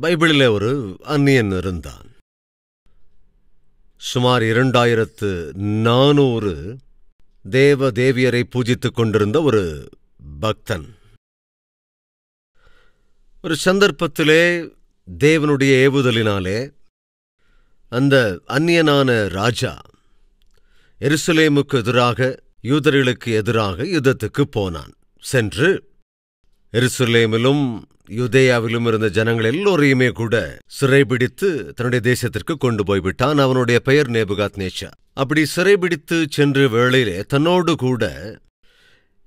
பைபிளிலே ஒரு அந்நியன் இருந்தான். சுமார் 2400 தேவ தேவியரை பூஜித்துக் கொண்டிருந்த ஒரு பக்தன். ஒரு சந்தர்ப்பத்திலே தேவனுடைய ஏவுதலினாலே அந்த அந்நியனான ராஜா எருசலேமுக்கு எதிராக, யூதர்களுக்கு எதிராக யுத்தத்துக்கு போனான். சென்று எருசலேமிலும் யூதேயாவிலும் இருந்த ஜனங்கள் எல்லோரையுமே கூட சிறைபிடித்து தன்னுடைய தேசத்திற்கு கொண்டு போய்விட்டான். அவனுடைய பெயர் நேபுகாத்நேச்சார். அப்படி சிறைபிடித்து சென்ற வேளையிலே தன்னோடு கூட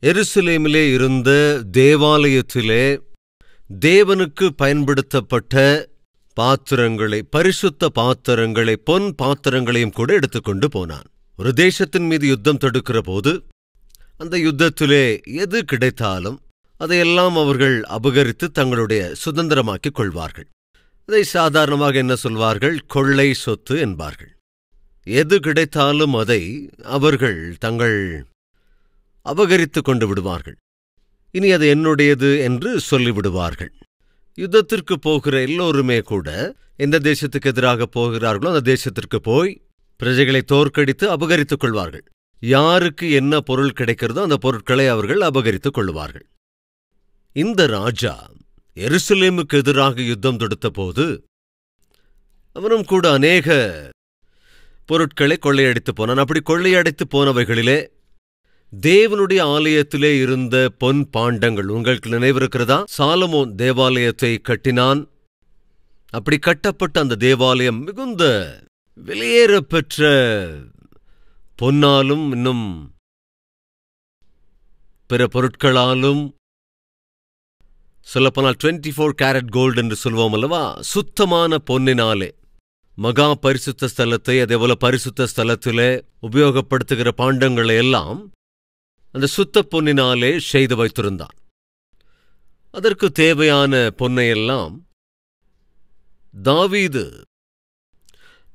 எருசலேமிலே இருந்த தேவாலயத்திலே தேவனுக்கு பயன்படுத்தப்பட்ட பாத்திரங்களை, பரிசுத்த பாத்திரங்களை, பொன் பாத்திரங்களையும் கூட எடுத்துக்கொண்டு போனான். ஒரு தேசத்தின் மீது யுத்தம் தடுக்கிற போது அந்த யுத்தத்திலே எது கிடைத்தாலும் அதையெல்லாம் அவர்கள் அபகரித்து தங்களுடைய சுதந்திரமாக்கிக் கொள்வார்கள். அதை சாதாரணமாக என்ன சொல்வார்கள்? கொள்ளை சொத்து என்பார்கள். எது கிடைத்தாலும் அதை அவர்கள் தங்கள் அபகரித்து கொண்டு விடுவார்கள். இனி அது என்னுடையது என்று சொல்லிவிடுவார்கள். யுத்தத்திற்கு போகிற எல்லோருமே கூட எந்த தேசத்துக்கு எதிராக போகிறார்களோ அந்த தேசத்திற்கு போய் பிரஜைகளை தோற்கடித்து அபகரித்துக் கொள்வார்கள். யாருக்கு என்ன பொருள் கிடைக்கிறதோ அந்த பொருட்களை அவர்கள் அபகரித்துக் கொள்வார்கள். இந்த ராஜா எருசலேமுக்கு எதிராக யுத்தம் தொடுத்த போது அவனும் கூட அநேக பொருட்களை கொள்ளையடித்து போனான். அப்படி கொள்ளையடித்து போனவைகளிலே தேவனுடைய ஆலயத்திலே இருந்த பொன் பாண்டங்கள் உங்களுக்கு நினைவிருக்கிறதா? சாலமோன் தேவாலயத்தை கட்டினான். அப்படி கட்டப்பட்ட அந்த தேவாலயம் மிகுந்த வெளியேறப்பெற்ற பொன்னாலும் இன்னும் பிற பொருட்களாலும், சொல்லப்போனால் 24 கேரட் கோல்டு என்று சொல்வோம் அல்லவா, சுத்தமான பொன்னினாலே மகா பரிசுத்த ஸ்தலத்தை, அதேபோல பரிசுத்த ஸ்தலத்திலே உபயோகப்படுத்துகிற பாண்டங்களை எல்லாம் அந்த சுத்த பொன்னினாலே செய்து வைத்திருந்தான். அதற்கு தேவையான பொன்னையெல்லாம் தாவீது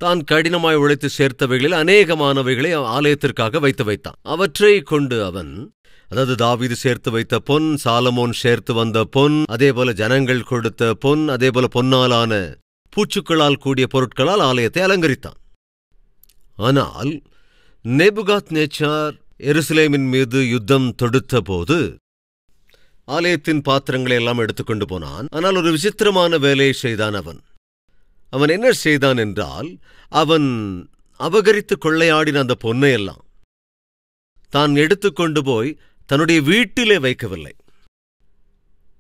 தான் கடினமாய் உழைத்து சேர்த்தவைகளில் அநேகமானவைகளை ஆலயத்திற்காக வைத்து வைத்தான். அவற்றை கொண்டு அவன், அதாவது தாவீது சேர்த்து வைத்த பொன், சாலமோன் சேர்த்து வந்த பொன், அதேபோல ஜனங்கள் கொடுத்த பொன், அதேபோல பொன்னாலான பூச்சுக்களால் கூடிய பொருட்களால் ஆலயத்தை அலங்கரித்தான். ஆனால் நேபுகாத்நேச்சார் எருசலேமின் மீது யுத்தம் தொடுத்த போது ஆலயத்தின் பாத்திரங்களை எல்லாம் எடுத்துக்கொண்டு போனான். ஆனால் ஒரு விசித்திரமான வேலையை செய்தான். அவன் என்ன செய்தான் என்றால், அவன் அபகரித்து கொள்ளையாடின அந்த பொன்னையெல்லாம் தான் எடுத்துக்கொண்டு போய் தன்னுடைய வீட்டிலே வைக்கவில்லை.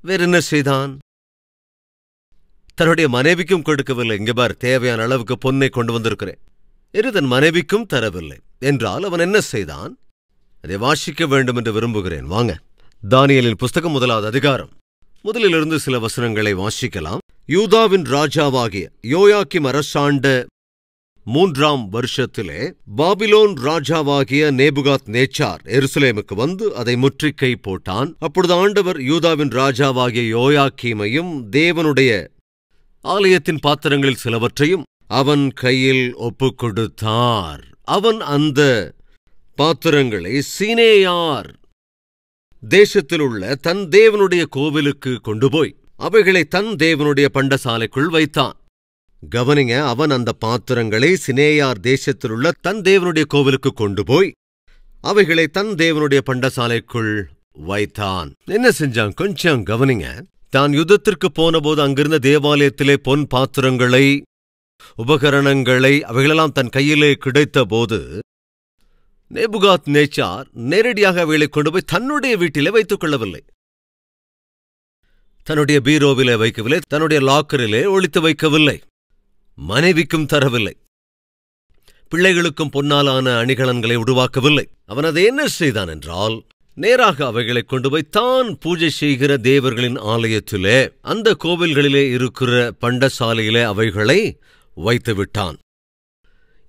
வேறென்ன செய்தான்? தன்னுடைய மனைவிக்கும் கொடுக்கவில்லை. இங்கே பார், தேவையான அளவுக்கு பொன்னை கொண்டு வந்திருக்கிறேன் என்று தன் மனைவிக்கும் தரவில்லை. என்றால் அவன் என்ன செய்தான்? அதை வாசிக்க வேண்டும் என்று விரும்புகிறேன். வாங்க, தானியேலின் புஸ்தகம் 1வது அதிகாரம் முதலிலிருந்து சில வசனங்களை வாசிக்கலாம். யூதாவின் ராஜாவாகிய யோயாக்கிம் அரசாண்ட 3ஆம் வருஷத்திலே பாபிலோன் ராஜாவாகிய நேபுகாத்நேச்சார் எருசலேமுக்கு வந்து அதை முற்றுகை போட்டான். அப்பொழுது ஆண்டவர் யூதாவின் ராஜாவாகிய யோயாக்கீமையும் தேவனுடைய ஆலயத்தின் பாத்திரங்களில் சிலவற்றையும் அவன் கையில் ஒப்புக் கொடுத்தார். அவன் அந்த பாத்திரங்களை சீனேயார் தேசத்திலுள்ள தன் தேவனுடைய கோவிலுக்கு கொண்டு போய் அவைகளை தன் தேவனுடைய பண்டசாலைக்குள் வைத்தான். கவனிங்க, அவன் அந்த பாத்திரங்களை சினேயார் தேசத்திலுள்ள தன் தேவனுடைய கோவிலுக்கு கொண்டு போய் அவைகளை தன் தேவனுடைய பண்டசாலைக்குள் வைத்தான். என்ன செஞ்சான்? கொஞ்சம் கவனிங்க. தான் யுத்தத்திற்கு போனபோது அங்கிருந்த தேவாலயத்திலே பொன் பாத்திரங்களை, உபகரணங்களை, அவைகளெல்லாம் தன் கையிலே கிடைத்த போது நேபுகாத்நேச்சார் நேரடியாக அவைகளை கொண்டு போய் தன்னுடைய வீட்டிலே வைத்துக் கொள்ளவில்லை. தன்னுடைய பீரோவிலே வைக்கவில்லை, தன்னுடைய லாக்கரிலே ஒளித்து வைக்கவில்லை, மனைவிக்கும் தரவில்லை, பிள்ளைகளுக்கும் பொன்னாலான அணிகலன்களை உருவாக்கவில்லை. அவன் அதை என்ன செய்தான் என்றால், நேராக அவைகளை கொண்டு போய் தான் பூஜை செய்கிற தேவர்களின் ஆலயத்திலே, அந்த கோவில்களிலே இருக்கிற பண்டசாலையிலே அவைகளை வைத்துவிட்டான்.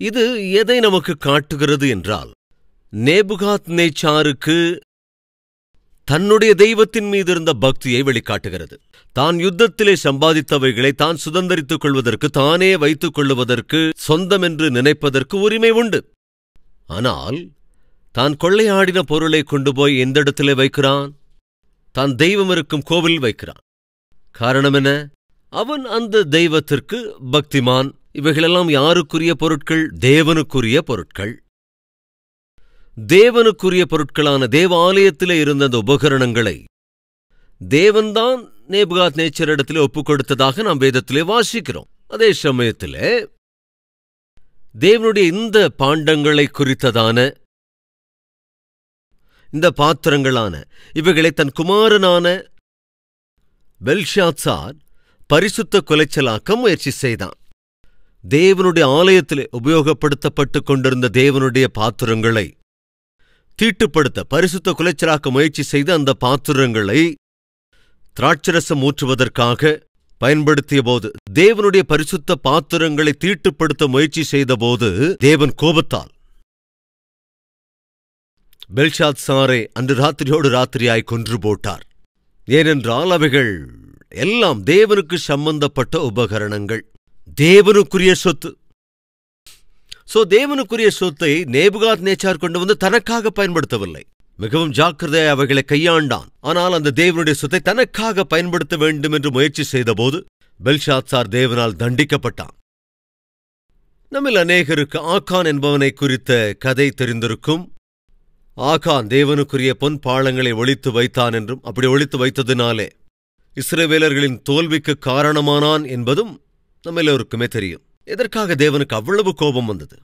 இது எதை நமக்கு காட்டுகிறது என்றால், நேபுகாத்நேச்சாருக்கு தன்னுடைய தெய்வத்தின் மீது இருந்த பக்தியை வெளிக்காட்டுகிறது. தான் யுத்தத்திலே சம்பாதித்தவைகளை தான் சுதந்தரித்துக் கொள்வதற்கு, தானே வைத்துக் கொள்ளுவதற்கு, சொந்தமென்று நினைப்பதற்கு உரிமை உண்டு. ஆனால் தான் கொள்ளையாடின பொருளை கொண்டு போய் எந்த இடத்திலே வைக்கிறான்? தான் தெய்வம் இருக்கும் கோவில் வைக்கிறான். காரணம் என்ன? அவன் அந்த தெய்வத்திற்கு பக்திமான். இவைகளெல்லாம் யாருக்குரிய பொருட்கள்? தேவனுக்குரிய பொருட்கள். தேவனுக்குரிய பொருட்களான தேவாலயத்திலே இருந்த அந்த உபகரணங்களை தேவன்தான் நேபுகாத் நேச்சரிடத்திலே ஒப்புக் கொடுத்ததாக நாம் வேதத்திலே வாசிக்கிறோம். அதே சமயத்திலே தேவனுடைய இந்த பாண்டங்களை குறித்ததான இந்த பாத்திரங்களான இவைகளை தன் குமாரனான பெல்ஷாத்சார் பரிசுத்த குலைச்சலாக்க முயற்சி செய்தான். தேவனுடைய ஆலயத்திலே உபயோகப்படுத்தப்பட்டுக் கொண்டிருந்த தேவனுடைய பாத்திரங்களை தீட்டுப்படுத்த பரிசுத்த குலைச்சலாக்க முயற்சி செய்த அந்த பாத்திரங்களை திராட்சரசம் ஊற்றுவதற்காக பயன்படுத்தியபோது, தேவனுடைய பரிசுத்த பாத்திரங்களை தீட்டுப்படுத்த முயற்சி செய்தபோது தேவன் கோபத்தால் பெல்ஷாத்சாரை அன்று ராத்திரியோடு ராத்திரியாய் கொன்று போட்டார். ஏனென்றால் அவைகள் எல்லாம் தேவனுக்கு சம்பந்தப்பட்ட உபகரணங்கள், தேவனுக்குரிய சொத்து. தேவனுக்குரிய சொத்தை நேபுகாத் நேச்சார் கொண்டு வந்து தனக்காக பயன்படுத்தவில்லை. மிகவும் ஜாக்கிரதையாய் அவைகளை கையாண்டான். ஆனால் அந்த தேவனுடைய சொத்தை தனக்காக பயன்படுத்த வேண்டும் என்று முயற்சி செய்தபோது பெல்ஷாத்சார் தேவனால் தண்டிக்கப்பட்டான். நம்மில் அநேகருக்கு ஆகான் என்பவனை குறித்த கதை தெரிந்திருக்கும். ஆகான் தேவனுக்குரிய பொன் பாளங்களை ஒளித்து வைத்தான் என்றும், அப்படி ஒளித்து வைத்ததினாலே இஸ்ரவேலர்களின் தோல்விக்கு காரணமானான் என்பதும் நம்ம எல்லோருக்குமே தெரியும். எதற்காக தேவனுக்கு அவ்வளவு கோபம் வந்தது?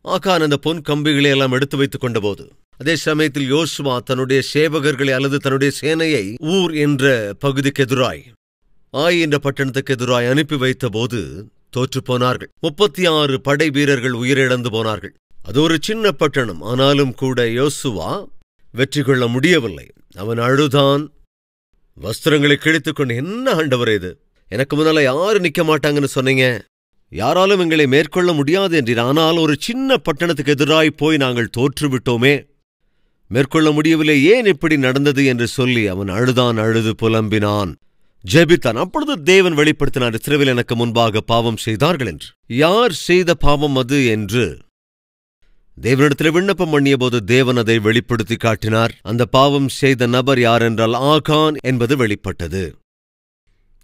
ஆகான் அந்த பொன் கம்பிகளை எல்லாம் எடுத்து வைத்துக் கொண்டபோது, அதே சமயத்தில் யோசுவா தன்னுடைய சேவகர்களை அல்லது தன்னுடைய சேனையை ஊர் என்ற பகுதிக்கு எதிராய், ஆய் என்ற பட்டணத்துக்கு எதிராய் அனுப்பி வைத்தபோது தோற்றுப்போனார்கள். 36 படை வீரர்கள் உயிரிழந்து போனார்கள். அது ஒரு சின்ன பட்டணம். ஆனாலும் கூட யோசுவா வெற்றி கொள்ள முடியவில்லை. அவன் அழுதான், வஸ்திரங்களை கிழித்துக்கொண்டு, என்ன ஆண்டவரே இது, எனக்கு முன்னால யாரும் நிக்க மாட்டாங்கன்னு சொன்னீங்க, யாராலும் எங்களை மேற்கொள்ள முடியாது என்றீர். ஆனால் ஒரு சின்ன பட்டணத்துக்கு எதிராய் போய் நாங்கள் தோற்றுவிட்டோமே, மேற்கொள்ள முடியவில்லை, ஏன் இப்படி நடந்தது என்று சொல்லி அவன் அழுதான், அழுது புலம்பினான், ஜெபித்தான். அப்பொழுது தேவன் வெளிப்படுத்தினார், இஸ்ரவேல் எனக்கு முன்பாக பாவம் செய்தார்கள் என்று. யார் செய்த பாவம் அது என்று தேவனிடத்தில் விண்ணப்பம் பண்ணியபோது தேவன் அதை வெளிப்படுத்தி காட்டினார். அந்த பாவம் செய்த நபர் யாரென்றால் ஆகான் என்பது வெளிப்பட்டது.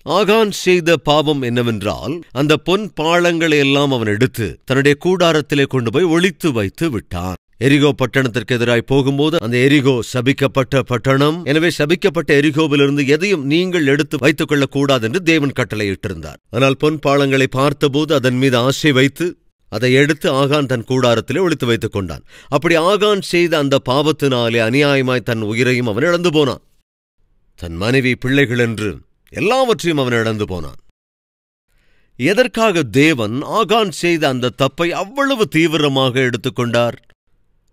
ஆகான் செய்த பாவம் என்னவென்றால், அந்த பொன் பாளங்களை எல்லாம் அவன் எடுத்து தன்னுடைய கூடாரத்திலே கொண்டு போய் ஒளித்து வைத்து விட்டான். எரிகோ பட்டணத்திற்கு எதிராய் போகும்போது அந்த எரிகோ சபிக்கப்பட்ட பட்டணம். எனவே சபிக்கப்பட்ட எரிகோவிலிருந்து எதையும் நீங்கள் எடுத்து வைத்துக் கொள்ளக்கூடாது என்று தேவன் கட்டளையிட்டிருந்தார். ஆனால் பொன் பாளங்களை பார்த்தபோது அதன் மீது ஆசை வைத்து அதை எடுத்து ஆகான் தன் கூடாரத்திலே ஒளித்து வைத்துக் கொண்டான். அப்படி ஆகான் செய்த அந்த பாவத்தினாலே அநியாயமாய் தன் உயிரையும் அவன் இழந்து போனான். தன் மனைவி, பிள்ளைகள் என்று எல்லாவற்றையும் அவன் இழந்து போனான். எதற்காக தேவன் ஆகான் செய்த அந்த தப்பை அவ்வளவு தீவிரமாக எடுத்துக்கொண்டார்?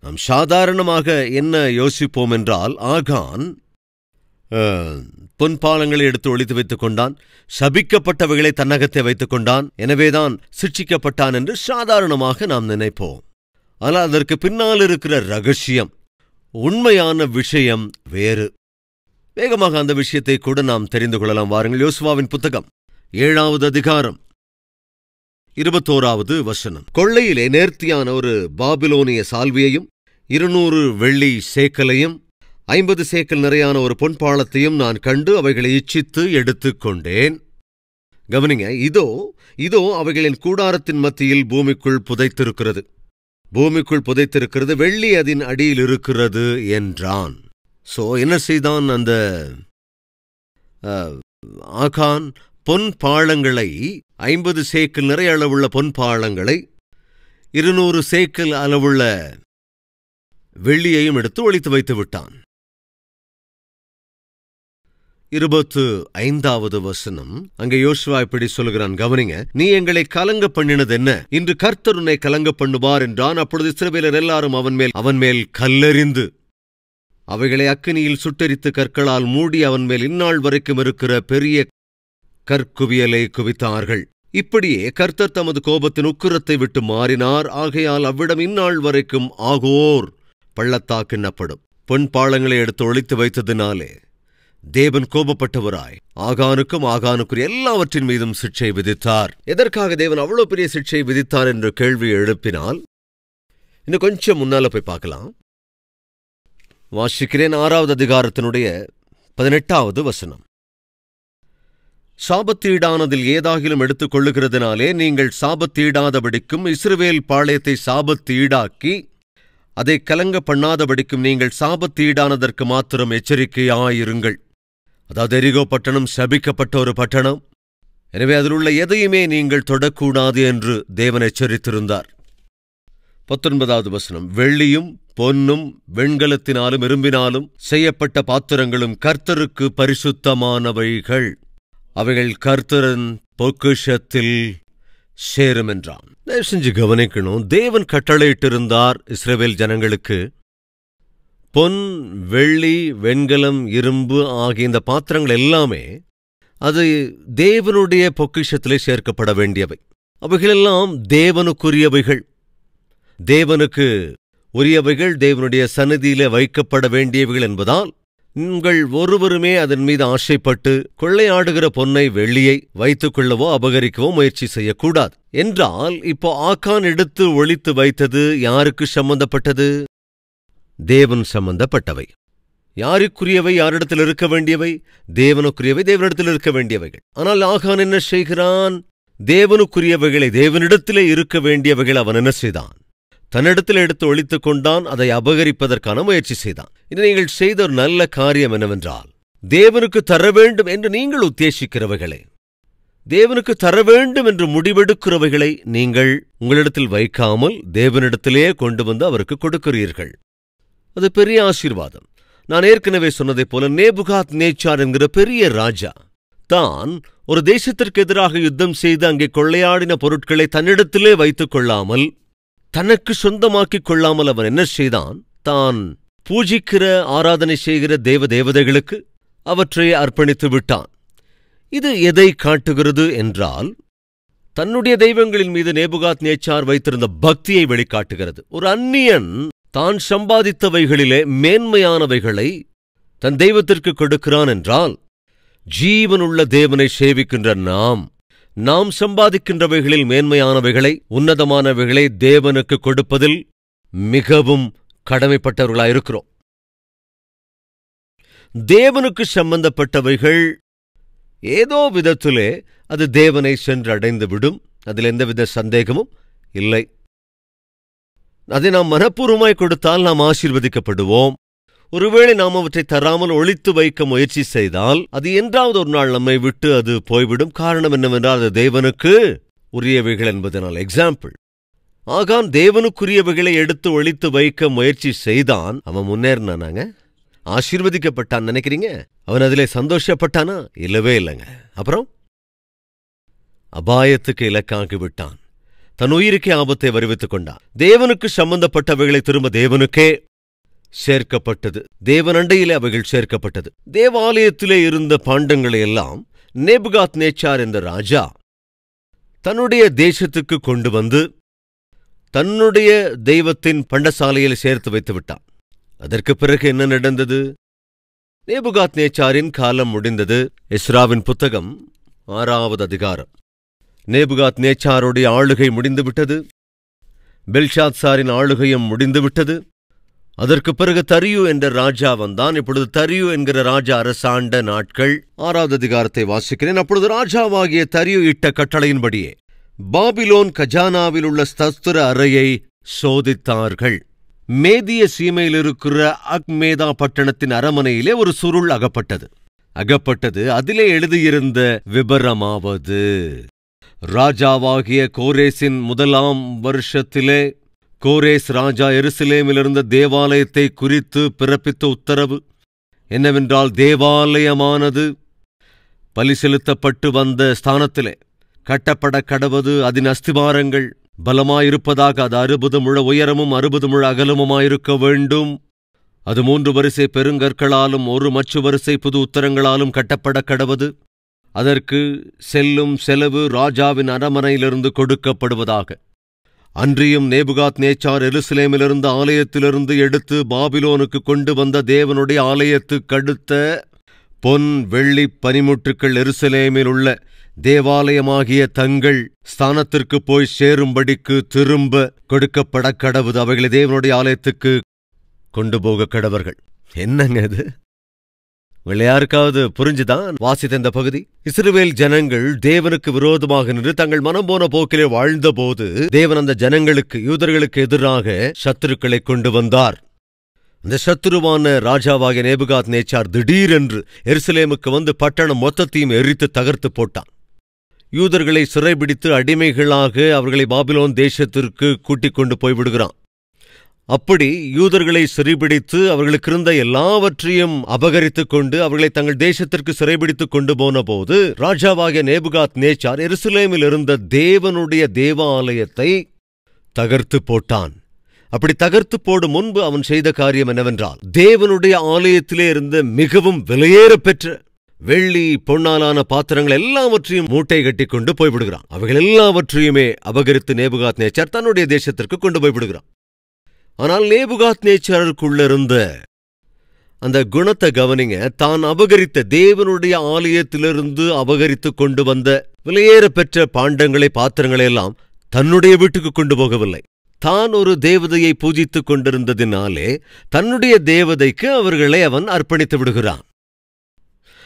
நாம் சாதாரணமாக என்ன யோசிப்போம் என்றால், ஆகான் பொன்பாலங்களை எடுத்து ஒளித்து வைத்துக் கொண்டான், சபிக்கப்பட்டவைகளை தன்னகத்தை வைத்துக் கொண்டான், எனவேதான் சிட்சிக்கப்பட்டான் என்று சாதாரணமாக நாம் நினைப்போம். ஆனால் அதற்கு பின்னால் இருக்கிற ரகசியம், உண்மையான விஷயம் வேறு. வேகமாக அந்த விஷயத்தை கூட நாம் தெரிந்து கொள்ளலாம். வாருங்கள், யோசுவாவின் புத்தகம் 7வது அதிகாரம் 21வது வசனம். கொள்ளையிலே நேர்த்தியான ஒரு பாபிலோனிய சால்வியையும் 200 வெள்ளி சேக்கலையும் 50 சேக்கல் நிறையான ஒரு பொன்பாளத்தையும் நான் கண்டு அவைகளை இச்சித்து எடுத்துக்கொண்டேன். கவனிங்க, இதோ அவைகளின் கூடாரத்தின் மத்தியில் பூமிக்குள் புதைத்திருக்கிறது, பூமிக்குள் புதைத்திருக்கிறது, வெள்ளி அதன் அடியில் இருக்கிறது என்றான். என்ன செய்தான் அந்த ஆகான்? பொன் பாளங்களை, 50 சேக்கல் நிறைய அளவுள்ள பொன் பாளங்களை, 200 சேக்கல் அளவுள்ள வெள்ளியையும் எடுத்து ஒளித்து வைத்து விட்டான். 25வது வசனம். அங்கே யோசுவா இப்படி சொல்கிறான், கவனிங்க, நீ எங்களை கலங்க பண்ணினது என்ன? இன்று கர்த்தர் உன்னை கலங்க பண்ணுவார் என்றான். அப்பொழுது இஸ்ரவேலர் எல்லாரும் அவன் மேல் கல்லெறிந்து அவைகளை அக்கினியில் சுட்டெரித்து கற்களால் மூடி அவன் மேல் இந்நாள் வரைக்கும் இருக்கிற பெரிய கற்குவியலை குவித்தார்கள். இப்படியே கர்த்தர் தமது கோபத்தின் உக்கிரத்தை விட்டு மாறினார். ஆகையால் அவ்விடம் இந்நாள் வரைக்கும் ஆகோர் பள்ளத்தாக்கு எனப்படும். பொன் பாளங்களை எடுத்து ஒளித்து வைத்ததினாலே தேவன் கோபப்பட்டவராய் ஆகானுக்கும் ஆகானுக்குரிய எல்லாவற்றின் மீதும் சிட்சை விதித்தார். எதற்காக தேவன் அவ்வளவு பெரிய சிட்சை விதித்தார் என்ற கேள்வி எழுப்பினால் இன்னும் கொஞ்சம் முன்னால போய் பார்க்கலாம். வாசிக்கிறேன். 6வது அதிகாரத்தினுடைய 18வது வசனம். சாபத்தீடானதில் ஏதாகிலும் எடுத்துக் கொள்ளுகிறதுனாலே நீங்கள் சாபத்தீடாதபடிக்கும் இஸ்ரவேல் பாளையத்தை சாபத்தீடாக்கி அதை கலங்க பண்ணாதபடிக்கும் நீங்கள் சாபத்தீடானதற்கு மாத்திரம் எச்சரிக்கையாயிருங்கள். அதாவது எரிகோ பட்டணம் சபிக்கப்பட்ட ஒரு பட்டணம். எனவே அதில் உள்ள எதையுமே நீங்கள் தொடக்கூடாது என்று தேவன் எச்சரித்திருந்தார். 19வது வசனம், வெள்ளியும் பொன்னும் வெண்கலத்தினாலும் இரும்பினாலும் செய்யப்பட்ட பாத்திரங்களும் கர்த்தருக்கு பரிசுத்தமானவைகள், அவைகள் கர்த்தரின் பொக்கிஷத்தில் சேரும் என்றான். தயவு செஞ்சு கவனிக்கணும், தேவன் கட்டளையிட்டிருந்தார் இஸ்ரவேல் ஜனங்களுக்கு பொன் வெள்ளி வெண்கலம் இரும்பு ஆகிய இந்த பாத்திரங்கள் எல்லாமே அது தேவனுடைய பொக்கிஷத்திலே சேர்க்கப்பட வேண்டியவை. அவைகளெல்லாம் தேவனுக்குரியவைகள், தேவனுக்கு உரியவைகள், தேவனுடைய சந்நிதியிலே வைக்கப்பட வேண்டியவைகள் என்பதால் நீங்கள் ஒருவருமே அதன் மீது ஆசைப்பட்டு கொள்ளையாடுகிற பொன்னை வெள்ளியை வைத்துக் கொள்ளவோ அபகரிக்கவோ முயற்சி செய்யக்கூடாது. என்றால் இப்போ ஆக்கான் எடுத்து ஒளித்து வைத்தது யாருக்கு சம்பந்தப்பட்டது? தேவன் சம்பந்தப்பட்டவை. யாருக்குரியவை? யாரிடத்தில் இருக்க வேண்டியவை? தேவனுக்குரியவை, தேவனிடத்தில் இருக்க வேண்டியவைகள். ஆனால் ஆகான் என்ன செய்கிறான்? தேவனுக்குரியவைகளை, தேவனிடத்திலே இருக்க வேண்டியவைகள் அவன் என்ன செய்தான்? தன்னிடத்தில் எடுத்து ஒளித்துக் கொண்டான், அதை அபகரிப்பதற்கான முயற்சி செய்தான். இது நீங்கள் செய்த ஒரு நல்ல காரியம் என்னவென்றால், தேவனுக்கு தர வேண்டும் என்று நீங்கள் உத்தேசிக்கிறவைகளை, தேவனுக்கு தர வேண்டும் என்று முடிவெடுக்கிறவைகளை நீங்கள் உங்களிடத்தில் வைக்காமல் தேவனிடத்திலே கொண்டு வந்து அவருக்கு கொடுக்கிறீர்கள். அது பெரிய ஆசீர்வாதம். நான் ஏற்கனவே சொன்னதைப் போல நேபுகாத் நேச்சார் என்கிற பெரிய ராஜா தான் ஒரு தேசத்திற்கு எதிராக யுத்தம் செய்து அங்கே கொள்ளையாடின பொருட்களை தன்னிடத்திலே வைத்துக் கொள்ளாமல், தனக்கு சொந்தமாக்கிக் கொள்ளாமல் அவன் என்ன செய்தான்? தான் பூஜிக்கிற ஆராதனை செய்கிற தேவதைகளுக்கு அவற்றை அர்ப்பணித்து விட்டான். இது எதை காட்டுகிறது என்றால், தன்னுடைய தெய்வங்களின் மீது நேபுகாத் நேச்சார் வைத்திருந்த பக்தியை வெளிக்காட்டுகிறது. ஒரு அந்நியன் தான் சம்பாதித்தவைகளிலே மேன்மையானவைகளை தன் தெய்வத்திற்கு கொடுக்கிறான் என்றால், ஜீவனுள்ள தேவனை சேவிக்கின்ற நாம் சம்பாதிக்கின்றவைகளில் மேன்மையானவைகளை, உன்னதமானவைகளை தேவனுக்கு கொடுப்பதில் மிகவும் கடமைப்பட்டவர்களாயிருக்கிறோம். தேவனுக்கு சம்பந்தப்பட்டவைகள் ஏதோ விதத்திலே அது தேவனை சென்றடைந்துவிடும். அதில் எந்தவித சந்தேகமும் இல்லை. அதை நாம் மனப்பூர்வமாய் கொடுத்தால் நாம் ஆசீர்வதிக்கப்படுவோம். ஒருவேளை நாம் அவற்றை தராமல் ஒளித்து வைக்க முயற்சி செய்தால் அது என்றாவது ஒரு நாள் நம்மை விட்டு அது போய்விடும். காரணம் என்னவென்றால் அது தேவனுக்கு உரியவைகள் என்பதனால். எக்ஸாம்பிள், ஆகான் தேவனுக்குரியவைகளை எடுத்து ஒளித்து வைக்க முயற்சி செய்தான். அவன் முன்னேறினானாங்க, ஆசீர்வதிக்கப்பட்டான் நினைக்கிறீங்க? அவன் அதிலே சந்தோஷப்பட்டானா? இல்லவே இல்லைங்க. அப்புறம் அபாயத்துக்கு இலக்காகி விட்டான். தன் உயிருக்கே ஆபத்தை வருவித்துக் கொண்டான். தேவனுக்கு சம்பந்தப்பட்டவைகளை திரும்ப தேவனுக்கே சேர்க்கப்பட்டது. தேவன் அண்டையிலே அவைகள் சேர்க்கப்பட்டது. தேவாலயத்திலே இருந்த பாண்டங்களை எல்லாம் நேபுகாத் நேச்சார் என்ற ராஜா தன்னுடைய தேசத்துக்கு கொண்டு வந்து தன்னுடைய தெய்வத்தின் பண்டசாலையில் சேர்த்து வைத்து விட்டான். அதற்கு பிறகு என்ன நடந்தது? நேபுகாத் நேச்சாரின் காலம் முடிந்தது. எஸ்ராவின் புத்தகம் 6வது அதிகாரம். நேபுகாத் நேச்சாருடைய ஆளுகை முடிந்துவிட்டது. பெல்ஷாத்சாரின் ஆளுகையும் முடிந்துவிட்டது. அதற்கு பிறகு தரியு என்ற ராஜா வந்தான். இப்பொழுது தரியு என்கிற ராஜா அரசாண்ட நாட்கள். 6வது அதிகாரத்தை வாசிக்கிறேன். அப்பொழுது ராஜாவாகிய தரியு இட்ட கட்டளையின்படியே பாபிலோன் கஜானாவில் உள்ள ஸ்தஸ்திர அறையை சோதித்தார்கள். மேதிய சீமையில் இருக்கிற அக்மேதா பட்டணத்தின் அரமனையிலே ஒரு சுருள் அகப்பட்டது. அதிலே எழுதியிருந்த விபரமாவது, ராஜாவாகிய கோரேசின் 1ஆம் வருஷத்திலே கோரேஸ் ராஜா எருசலேமிலிருந்த தேவாலயத்தை குறித்து பிறப்பித்த உத்தரவு என்னவென்றால், தேவாலயமானது பலி செலுத்தப்பட்டு வந்த ஸ்தானத்திலே கட்டப்பட கடவது. அதன் அஸ்திபாரங்கள் பலமாயிருப்பதாக அது 60 முழ உயரமும் 60 முழ அகலமுமாயிருக்க வேண்டும். அது 3 வரிசை பெருங்கற்களாலும் 1 மச்சு வரிசை புது உத்தரங்களாலும் கட்டப்பட கடவது. அதற்கு செல்லும் செலவு ராஜாவின் அரமனையிலிருந்து கொடுக்கப்படுவதாக. அன்றியும் நேபுகாத் நேச்சார் எருசலேமிலிருந்து ஆலயத்திலிருந்து எடுத்து பாபிலோனுக்கு கொண்டு வந்த தேவனுடைய ஆலயத்துக்கடுத்த பொன் வெள்ளி பனிமுட்டுக்கள் எருசலேமில் உள்ள தேவாலயமாகிய தங்கள் ஸ்தானத்திற்கு போய் சேரும்படிக்கு திரும்ப கொடுக்கப்பட கடவுது. அவைகளை தேவனுடைய ஆலயத்துக்கு கொண்டு போக கடவர்கள். என்னங்க இது? உங்களை யாருக்காவது புரிஞ்சுதான் வாசித்த இந்த பகுதி? இஸ்ரவேல் ஜனங்கள் தேவனுக்கு விரோதமாக நின்று தங்கள் மனம் போன போக்கிலே வாழ்ந்தபோது தேவன் அந்த ஜனங்களுக்கு, யூதர்களுக்கு எதிராக சத்துருக்களை கொண்டு வந்தார். அந்த சத்துருவான ராஜாவாகிய நேபுகாத்நேச்சார் திடீரென்று எருசலேமுக்கு வந்து பட்டணம் மொத்தத்தையும் எரித்து தகர்த்து போட்டான். யூதர்களை சிறைபிடித்து அடிமைகளாக அவர்களை பாபிலோன் தேசத்திற்கு கூட்டிக் கொண்டு போய்விடுகிறான். அப்படி யூதர்களை சிறைபிடித்து அவர்களுக்கு இருந்த எல்லாவற்றையும் அபகரித்துக் கொண்டு அவர்களை தங்கள் தேசத்திற்கு சிறைபிடித்துக் கொண்டு போன போது ராஜாவாகிய நேபுகாத்நேச்சார் எருசலேமில் இருந்த தேவனுடைய தேவாலயத்தை தகர்த்து போட்டான். அப்படி தகர்த்து போடும் முன்பு அவன் செய்த காரியம் என்னவென்றால், தேவனுடைய ஆலயத்திலே இருந்த மிகவும் விலையேற பெற்ற வெள்ளி பொன்னாலான பாத்திரங்கள் எல்லாவற்றையும் மூட்டை கட்டி கொண்டு போய்விடுகிறான். அவைகள் எல்லாவற்றையுமே அபகரித்து நேபுகாத்நேச்சார் தன்னுடைய தேசத்திற்கு கொண்டு போய்விடுகிறான். ஆனால் நேபுகாத்நேச்சாருக்குள்ள இருந்த அந்த குணத்தை கவனிங்க. தான் அபகரித்த தேவனுடைய ஆலயத்திலிருந்து அபகரித்து கொண்டு வந்த விலையேற பெற்ற பாண்டங்களை, பாத்திரங்களை எல்லாம் தன்னுடைய வீட்டுக்கு கொண்டு போகவில்லை. தான் ஒரு தேவதையை பூஜித்துக் கொண்டிருந்ததினாலே தன்னுடைய தேவதைக்கு அவர்களை அவன் அர்ப்பணித்து விடுகிறான்.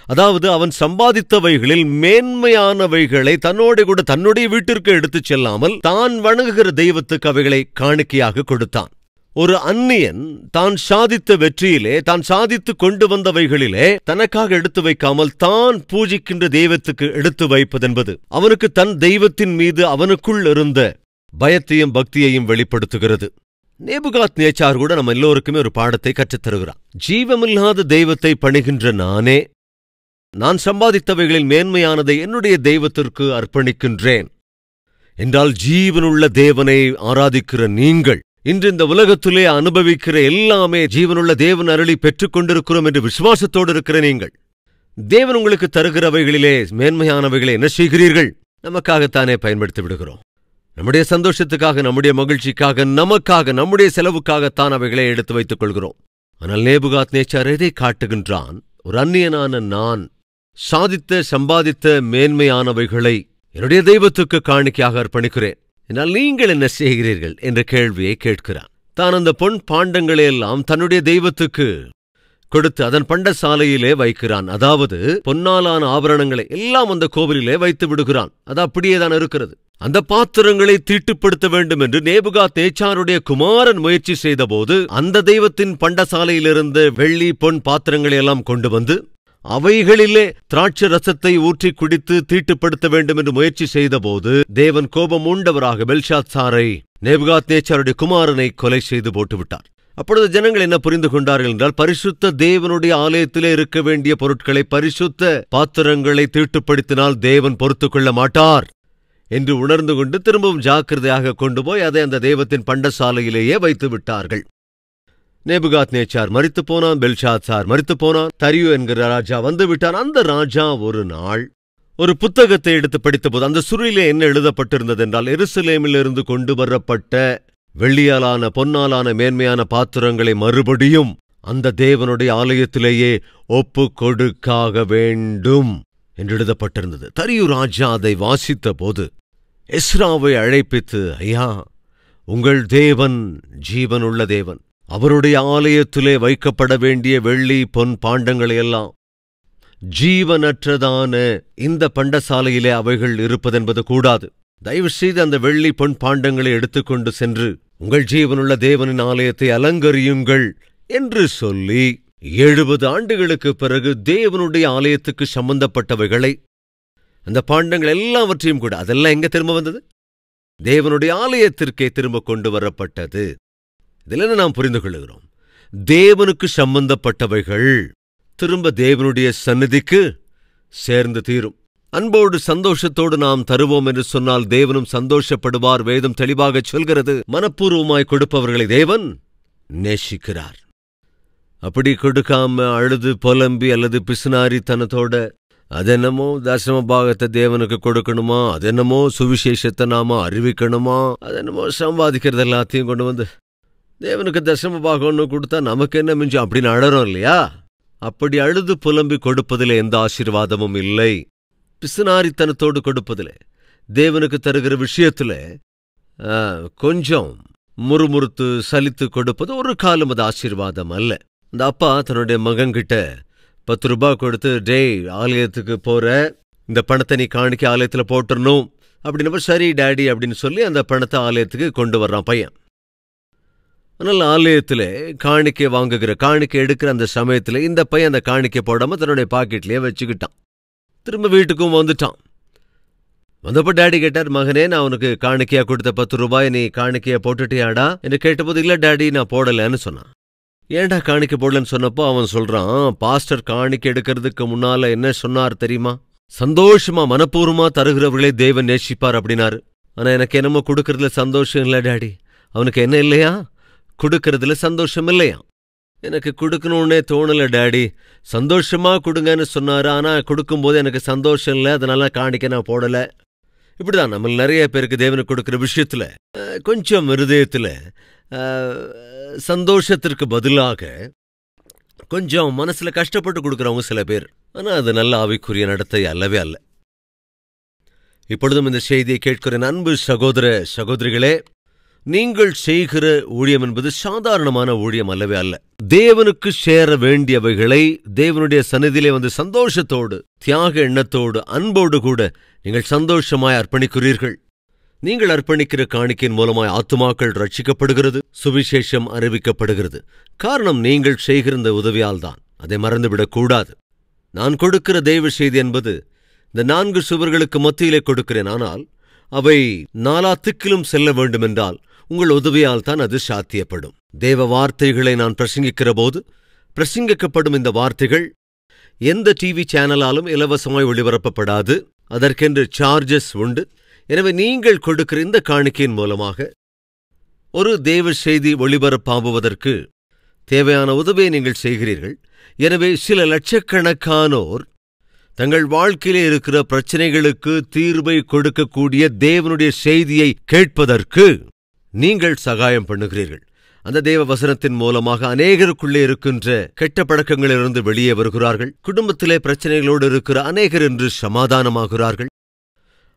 அதாவது அவன் சம்பாதித்தவைகளில் மேன்மையானவைகளை தன்னோடு கூட தன்னுடைய வீட்டிற்கு எடுத்துச் செல்லாமல் தான் வணங்குகிற தெய்வத்துக்கு அவைகளை காணிக்கையாக கொடுத்தான். ஒரு அந்நியன் தான் சாதித்த வெற்றியிலே, தான் சாதித்து கொண்டு வந்தவைகளிலே தனக்காக எடுத்து வைக்காமல் தான் பூஜிக்கின்ற தெய்வத்துக்கு எடுத்து வைப்பதென்பது அவனுக்கு தன் தெய்வத்தின் மீது அவனுக்குள் இருந்த பயத்தையும் பக்தியையும் வெளிப்படுத்துகிறது. நேபுகாத்நேச்சார் கூட நம்ம எல்லோருக்குமே ஒரு பாடத்தை கற்றுத்தருகிறான். ஜீவமில்லாத தெய்வத்தை பணிகின்ற நானே, நான் சம்பாதித்தவைகளில் மேன்மையானதை என்னுடைய தெய்வத்திற்கு அர்ப்பணிக்கின்றேன் என்றால், ஜீவனுள்ள தேவனை ஆராதிக்கிற நீங்கள் இன்று இந்த உலகத்திலே அனுபவிக்கிற எல்லாமே ஜீவனுள்ள தேவன் அருளி பெற்றுக் கொண்டிருக்கிறோம் என்று விசுவாசத்தோடு இருக்கிற நீங்கள், தேவன் உங்களுக்கு தருகிறவைகளிலே மேன்மையானவைகளை என்ன செய்கிறீர்கள்? நமக்காகத்தானே பயன்படுத்தி விடுகிறோம். நம்முடைய சந்தோஷத்துக்காக, நம்முடைய மகிழ்ச்சிக்காக, நமக்காக, நம்முடைய செலவுக்காகத்தான் அவைகளை எடுத்து வைத்துக் கொள்கிறோம். ஆனால் நேபுகாத்நேச்சார் எதை காட்டுகின்றான்? ஒரு அந்நியனான நான் சாதித்த சம்பாதித்த மேன்மையானவைகளை என்னுடைய தெய்வத்துக்கு காணிக்கையாக அர்ப்பணிக்கிறேன். என்னால் நீங்கள் என்ன செய்கிறீர்கள் என்ற கேள்வியை கேட்கிறான். தான் அந்த பொன் பாண்டங்களையெல்லாம் தன்னுடைய தெய்வத்துக்கு கொடுத்து அதன் பண்டசாலையிலே வைக்கிறான். அதாவது பொன்னாலான ஆபரணங்களை எல்லாம் அந்த கோவிலிலே வைத்து விடுகிறான். அது அப்படியேதான் இருக்கிறது. அந்த பாத்திரங்களை தீட்டுப்படுத்த வேண்டும் என்று நேபுகாத்நேச்சாருடைய குமாரன் முயற்சி செய்தபோது அந்த தெய்வத்தின் பண்டசாலையிலிருந்து வெள்ளி பொன் பாத்திரங்களை எல்லாம் கொண்டு வந்து அவைகளிலே திராட்சை ரசத்தை ஊற்றி குடித்து தீட்டுப்படுத்த வேண்டும் என்று முயற்சி செய்தபோது தேவன் கோபம் உண்டவராக பெல்ஷாத்சாரை, நேபுகாத்நேச்சாருடைய குமாரனை கொலை செய்து போட்டுவிட்டார். அப்பொழுது ஜனங்கள் என்ன புரிந்து கொண்டார்கள் என்றால், பரிசுத்த தேவனுடைய ஆலயத்திலே இருக்க வேண்டிய பொருட்களை, பரிசுத்த பாத்திரங்களை தீட்டுப்படுத்தினால் தேவன் பொறுத்துக் கொள்ள மாட்டார் என்று உணர்ந்து கொண்டு திரும்பவும் ஜாக்கிரதையாக கொண்டு போய் அதை அந்த தெய்வத்தின் பண்டசாலையிலேயே வைத்து விட்டார்கள். நேபுகாத்நேச்சார் மரித்து போனான், பெல்ஷாத்சார் மரித்து போனான், தரியு என்கிற ராஜா வந்து விட்டான். அந்த ராஜா ஒரு நாள் ஒரு புத்தகத்தை எடுத்து படித்தபோது அந்த சுருளிலே என்ன எழுதப்பட்டிருந்தது என்றால், எருசலேமிலிருந்து கொண்டு வரப்பட்ட வெள்ளியாலான பொன்னாலான மேன்மையான பாத்திரங்களை மறுபடியும் அந்த தேவனுடைய ஆலயத்திலேயே ஒப்பு கொடுக்காக வேண்டும் என்று எழுதப்பட்டிருந்தது. தரியு ராஜா அதை வாசித்த போது எஸ்ராவை அழைப்பித்து, ஐயா, உங்கள் தேவன் ஜீவனுள்ள தேவன், அவருடைய ஆலயத்திலே வைக்கப்பட வேண்டிய வெள்ளி பொன் பாண்டங்களையெல்லாம் ஜீவனற்றதான இந்த பண்டசாலையிலே அவைகள் இருப்பதென்பது கூடாது. தயவு செய்து அந்த வெள்ளி பொன் பாண்டங்களை எடுத்துக்கொண்டு சென்று உங்கள் ஜீவனுள்ள தேவனின் ஆலயத்தை அலங்கரியுங்கள் என்று சொல்லி 70 ஆண்டுகளுக்கு பிறகு தேவனுடைய ஆலயத்துக்கு சம்பந்தப்பட்டவைகளை, அந்த பாண்டங்கள் எல்லாவற்றையும் கூட, அதெல்லாம் எங்க திரும்ப வந்தது? தேவனுடைய ஆலயத்திற்கே திரும்ப கொண்டு வரப்பட்டது. இதில் நாம் புரிந்து கொள்ளுகிறோம், தேவனுக்கு சம்பந்தப்பட்டவைகள் திரும்ப தேவனுடைய சந்நிதிக்கு சேர்ந்து தீரும். அன்போடு சந்தோஷத்தோடு நாம் தருவோம் என்று சொன்னால் தேவனும் சந்தோஷப்படுவார். வேதம் தெளிவாகச் சொல்கிறது, மனப்பூர்வமாய் கொடுப்பவர்களை தேவன் நேசிக்கிறார். அப்படி கொடுக்காம அழுது புலம்பி அல்லது பிசுனாரித்தனத்தோட அதென்னமோ தசம பாகத்தை தேவனுக்கு கொடுக்கணுமா, அதென்னமோ சுவிசேஷத்தை நாம அறிவிக்கணுமா, அதென்னமோ சம்பாதிக்கிறது எல்லாத்தையும் கொண்டு வந்து தேவனுக்கு தசம பாகம் ஒன்று கொடுத்தா நமக்கு என்ன மிஞ்சும் அப்படின்னு அழறோம் இல்லையா? அப்படி அழுது புலம்பி கொடுப்பதில் எந்த ஆசீர்வாதமும் இல்லை. பிசுனாரித்தனத்தோடு கொடுப்பதில், தேவனுக்கு தருகிற விஷயத்துல கொஞ்சம் முறுமுறுத்து சலித்து கொடுப்பது ஒரு காலம் அது ஆசீர்வாதம் அல்ல. அந்த அப்பா தன்னுடைய மகன்கிட்ட 10 கொடுத்து, டேய் ஆலயத்துக்கு போற, இந்த பணத்தை நீ காணிக்க ஆலயத்தில் போட்டுறணும் அப்படின்னப்ப, சரி டேடி அப்படின்னு சொல்லி அந்த பணத்தை ஆலயத்துக்கு கொண்டு வர்றான் பையன். ஆனால் ஆலயத்தில் காணிக்கை எடுக்கிற அந்த சமயத்தில் இந்த பையன் அந்த காணிக்கை போடாமல் தன்னுடைய பாக்கெட்லேயே வச்சுக்கிட்டான். திரும்ப வீட்டுக்கும் வந்துட்டான். வந்தப்போ டேடி கேட்டார், மகனே, நான் உனக்கு காணிக்கையா கொடுத்த 10 ரூபாய் நீ காணிக்கையா போட்டுட்டியாடா என்று கேட்டபோது, இல்லை டேடி நான் போடலைன்னு சொன்னான். ஏன்டா காணிக்கை போடலன்னு சொன்னப்போ அவன் சொல்றான், பாஸ்டர் காணிக்கை எடுக்கிறதுக்கு முன்னால என்ன சொன்னார் தெரியுமா? சந்தோஷமா மனப்பூர்வமா தருகிறவர்களே தேவன் நேசிப்பார் அப்படின்னாரு. ஆனா எனக்கு என்னமோ கொடுக்கறதுல சந்தோஷம் இல்லை டேடி. அவனுக்கு என்ன இல்லையா? கொடுக்கறதுல சந்தோஷம் இல்லையா? எனக்கு கொடுக்கணும்னே தோணல டேடி. சந்தோஷமா கொடுங்கன்னு சொன்னாரு, ஆனா கொடுக்கும்போது எனக்கு சந்தோஷம் இல்லை, அதனால காணிக்க நான் போடல. இப்படிதான் நம்ம நிறைய பேருக்கு தேவனுக்கு கொடுக்கிற விஷயத்துல கொஞ்சம் இருதயத்துல சந்தோஷத்திற்கு பதிலாக கொஞ்சம் மனசுல கஷ்டப்பட்டு கொடுக்குறவங்க சில பேர். ஆனா அது நல்ல ஆவிக்குரிய நடத்தை அல்லவே அல்ல. இப்பொழுதும் இந்த செய்தியை கேட்கிற அன்பு சகோதர சகோதரிகளே, நீங்கள் செய்கிற ஊழியம் என்பது சாதாரணமான ஊழியம் அல்லவே அல்ல. தேவனுக்கு சேர வேண்டியவைகளை தேவனுடைய சந்நிதியிலே வந்து சந்தோஷத்தோடு, தியாக எண்ணத்தோடு, அன்போடு கூட நீங்கள் சந்தோஷமாய் அர்ப்பணிக்கிறீர்கள். நீங்கள் அர்ப்பணிக்கிற காணிக்கையின் மூலமாய் ஆத்துமாக்கள் ரட்சிக்கப்படுகிறது, சுவிசேஷம் அறிவிக்கப்படுகிறது. காரணம் நீங்கள் செய்கிற இந்த உதவியால் தான். அதை மறந்துவிடக்கூடாது. நான் கொடுக்கிற தெய்வ செய்தி என்பது இந்த 4 சுவர்களுக்கு மத்தியிலே கொடுக்கிறேன். ஆனால் அவை 4 திக்கிலும் செல்ல வேண்டுமென்றால் உங்கள் உதவியால் தான் அது சாத்தியப்படும். தேவ வார்த்தைகளை நான் பிரசங்கிக்கிற போது பிரசங்கிக்கப்படும் இந்த வார்த்தைகள் எந்த டிவி சேனலாலும் இலவசமாய் ஒளிபரப்பப்படாது. அதற்கென்று சார்ஜஸ் உண்டு. எனவே நீங்கள் கொடுக்கிற இந்த காணிக்கையின் மூலமாக ஒரு தேவ செய்தி ஒளிபரப்பாகுவதற்கு தேவையான உதவியை நீங்கள் செய்கிறீர்கள். எனவே சில லட்சக்கணக்கானோர் தங்கள் வாழ்க்கையிலே இருக்கிற பிரச்சனைகளுக்கு தீர்வை கொடுக்கக்கூடிய தேவனுடைய செய்தியை கேட்பதற்கு நீங்கள் சகாயம் பண்ணுகிறீர்கள். அந்த தேவ வசனத்தின் மூலமாக அநேகருக்குள்ளே இருக்கின்ற கெட்ட பழக்கங்களிலிருந்து வெளியே வருகிறார்கள். குடும்பத்திலே பிரச்சனைகளோடு இருக்கிற அநேகர் என்று சமாதானமாகிறார்கள்.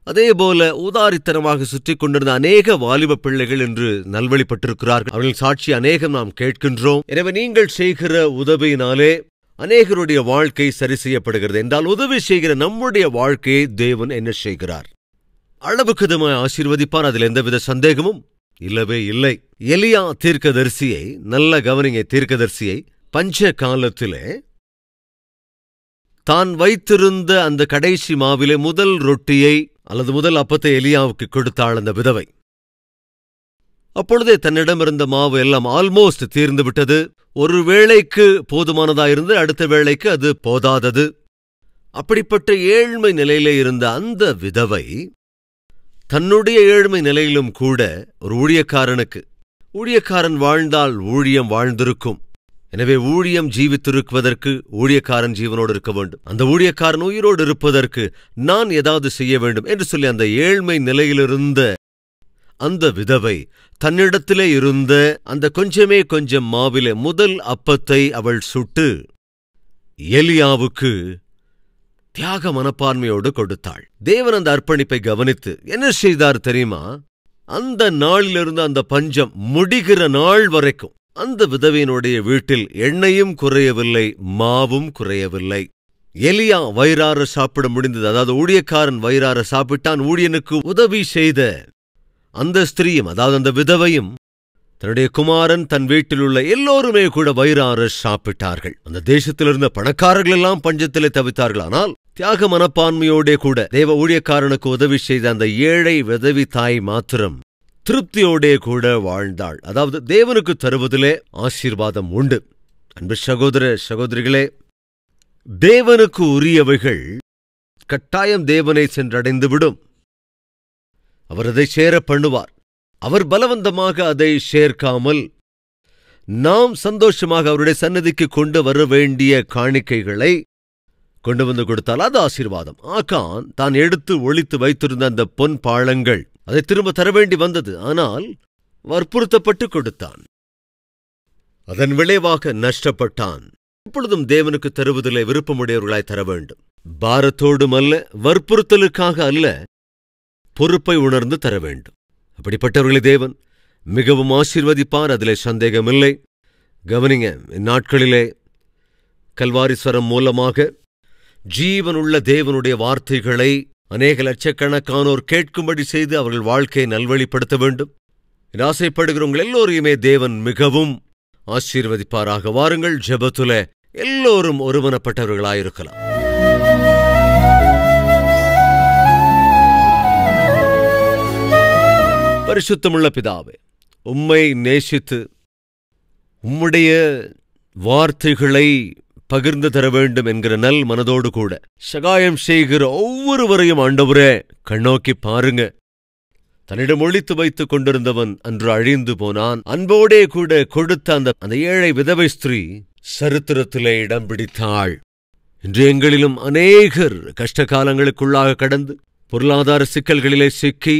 அதேபோல ஊதாரித்தனமாக சுற்றிக் கொண்டிருந்த அநேக வாலிப பிள்ளைகள் என்று நல்வழிப்பட்டிருக்கிறார்கள். அவர்கள் சாட்சி அநேகம் நாம் கேட்கின்றோம். எனவே நீங்கள் செய்கிற உதவியினாலே அநேகருடைய வாழ்க்கை சரி செய்யப்படுகிறது என்றால், உதவி செய்கிற நம்முடைய வாழ்க்கையை தேவன் என்ன செய்கிறார்? அளவுக்குதமாய் ஆசீர்வதிப்பார். அதில் எந்தவித சந்தேகமும் இல்லவே இல்லை. எலியா தீர்க்கதரிசியை, நல்ல கவனிங்க, தீர்க்கதரிசியை பஞ்ச காலத்திலே தான் வைத்திருந்த அந்த கடைசி மாவிலே முதல் ரொட்டியை அல்லது முதல் அப்பத்தை எலியாவுக்கு கொடுத்தாள் அந்த விதவை. அப்பொழுதே தன்னிடமிருந்த மாவு எல்லாம் ஆல்மோஸ்ட் தீர்ந்து விட்டது. ஒரு வேளைக்கு போதுமானதாயிருந்து அடுத்த வேளைக்கு அது போதாதது. அப்படிப்பட்ட ஏழ்மை நிலையிலே இருந்த அந்த விதவை தன்னுடைய ஏழ்மை நிலையிலும் கூட ஒரு ஊழியக்காரன் வாழ்ந்தால் ஊழியம் வாழ்ந்திருக்கும். எனவே ஊழியம் ஜீவித்திருக்குவதற்கு ஊழியக்காரன் ஜீவனோடு இருக்க வேண்டும். அந்த ஊழியக்காரன் உயிரோடு இருப்பதற்கு நான் ஏதாவது செய்ய வேண்டும் என்று சொல்லி அந்த ஏழ்மை நிலையிலிருந்த அந்த விதவை தன்னிடத்திலே இருந்த அந்த கொஞ்சம் மாவிலே முதல் அப்பத்தை அவள் சுட்டு எலியாவுக்கு தியாக மனப்பான்மையோடு கொடுத்தாள். தேவன் அந்த அர்ப்பணிப்பை கவனித்து என்ன செய்தார் தெரியுமா? அந்த நாளிலிருந்து அந்த பஞ்சம் முடிகிற நாள் வரைக்கும் அந்த விதவையினுடைய வீட்டில் எண்ணெயும் குறையவில்லை, மாவும் குறையவில்லை. எலியா வயிறார சாப்பிட முடிந்தது. அதாவது ஊழியக்காரன் வயிறார சாப்பிட்டான். ஊழியனுக்கு உதவி செய்த அந்த ஸ்திரீயும், அதாவது அந்த விதவையும், தன்னுடைய குமாரன், தன் வீட்டில் உள்ள எல்லோருமே கூட வயிறார சாப்பிட்டார்கள். அந்த தேசத்தில் இருந்த பணக்காரர்கள் எல்லாம் பஞ்சத்திலே தவித்தார்கள். ஆனால் தியாக மனப்பான்மையோடே கூட தேவ ஊழியக்காரனுக்கு உதவி செய்த அந்த ஏழை விதவி தாய் மாத்திரம் திருப்தியோடே கூட வாழ்ந்தாள். அதாவது தேவனுக்கு தருவதிலே ஆசீர்வாதம் உண்டு. அன்பு சகோதர சகோதரிகளே, தேவனுக்கு உரியவைகள் கட்டாயம் தேவனை சென்றடைந்துவிடும். அவர் அதை சேர பண்ணுவார். அவர் பலவந்தமாக அதை சேர்க்காமல் நாம் சந்தோஷமாக அவருடைய சன்னதிக்கு கொண்டு வர வேண்டிய காணிக்கைகளை கொண்டு வந்து கொடுத்தால் அது ஆசீர்வாதம். ஆகான் தான் எடுத்து ஒளித்து வைத்திருந்த அந்த பொன் பாளங்கள் அதை திரும்ப தர வேண்டி வந்தது. ஆனால் வற்புறுத்தப்பட்டு கொடுத்தான். அதன் விளைவாக நஷ்டப்பட்டான். இப்பொழுதும் தேவனுக்கு தருவதிலே விருப்பமுடையவர்களாய் தர வேண்டும். பாரத்தோடும் அல்ல, வற்புறுத்தலுக்காக அல்ல, பொறுப்பை உணர்ந்து தர வேண்டும். அப்படிப்பட்டவர்களை தேவன் மிகவும் ஆசீர்வதிப்பார். அதிலே சந்தேகமில்லை. கவனிங்க, இந்நாட்களிலே கல்வாரிஸ்வரம் மூலமாக ஜீவனுள்ள தேவனுடைய வார்த்தைகளை அநேக லட்சக்கணக்கானோர் கேட்கும்படி செய்து அவர்கள் வாழ்க்கையை நல்வழிப்படுத்த வேண்டும் என்று ஆசைப்படுகிறவங்கள் எல்லோரையுமே தேவன் மிகவும் ஆசீர்வதிப்பாராக. வாருங்கள், ஜெபத்துல எல்லோரும் ஒருமனப்பட்டவர்களாயிருக்கலாம். பரிசுத்தமுள்ள பிதாவே, உம்மை நேசித்து உம்முடைய வார்த்தைகளை பகிர்ந்து தர வேண்டும் என்கிற நல் மனதோடு கூட சகாயம் செய்கிற ஒவ்வொருவரையும் ஆண்டவரே கண்ணோக்கி பாருங்க. தன்னிடம் ஒளித்து வைத்துக் கொண்டிருந்தவன் அன்று அழிந்து போனான். அன்போடே கூட கொடுத்த அந்த ஏழை விதவை ஸ்திரீ சரித்திரத்திலே இடம் பிடித்தாள். இன்று எங்களிலும் அநேகர் கஷ்ட காலங்களுக்குள்ளாக கடந்து பொருளாதார சிக்கல்களிலே சிக்கி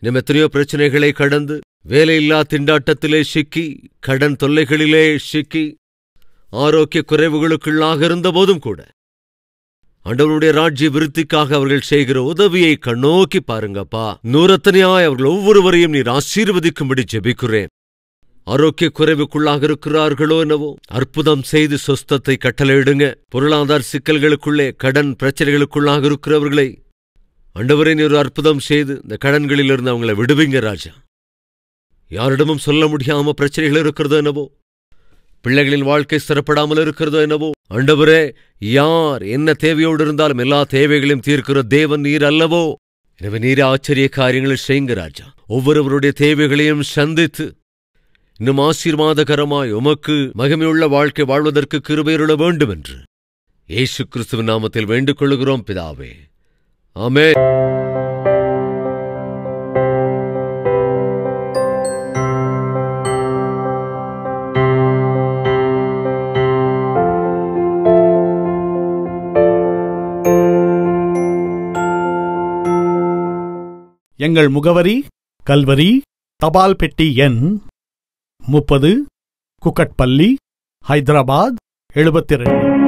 இன்னும் எத்தனையோ பிரச்சனைகளை கடந்து வேலையில்லா திண்டாட்டத்திலே சிக்கி கடன் தொல்லைகளிலே சிக்கி ஆரோக்கிய குறைவுகளுக்குள்ளாக இருந்தபோதும் கூட ஆண்டவருடைய ராஜ்ய விருத்திக்காக அவர்கள் செய்கிற உதவியை கண்ணோக்கி பாருங்கப்பா. நூறத்தனையாய் அவர்கள் ஒவ்வொருவரையும் நீர் ஆசீர்வதிக்கும்படி ஜெபிக்கிறேன். ஆரோக்கிய குறைவுக்குள்ளாக இருக்கிறார்களோ என்னவோ அற்புதம் செய்து சொஸ்தத்தை கட்டளையிடுங்க. பொருளாதார சிக்கல்களுக்குள்ளே கடன் பிரச்சனைகளுக்குள்ளாக இருக்கிறவர்களை ஆண்டவரே நீர் அற்புதம் செய்து இந்த கடன்களிலிருந்து அவங்களை விடுவீங்க ராஜா. யாரிடமும் சொல்ல முடியாம பிரச்சனைகள் இருக்கிறதோ என்னவோ, பிள்ளைகளின் வாழ்க்கை சிறப்படாமல் இருக்கிறதோ என்னவோ, ஆண்டவரே யார் என்ன தேவையோடு இருந்தாலும் எல்லா தேவைகளையும் தீர்க்கிற தேவன் நீர் அல்லவோ. எனவே நீர் ஆச்சரிய காரியங்களை செய்யுங்க ராஜா. ஒவ்வொருவருடைய தேவைகளையும் சந்தித்து இன்னும் ஆசீர்வாதகரமாய் உமக்கு மகிமையுள்ள வாழ்க்கை வாழ்வதற்கு கிருபையுள்ள வேண்டும் என்று இயேசு கிறிஸ்துவின் நாமத்தில் வேண்டிக் கொள்கிறோம் பிதாவே, ஆமென். எங்கள் முகவரி கல்வரி, தபால் பெட்டி எண் 30, குக்கட்பள்ளி, ஹைதராபாத் 72.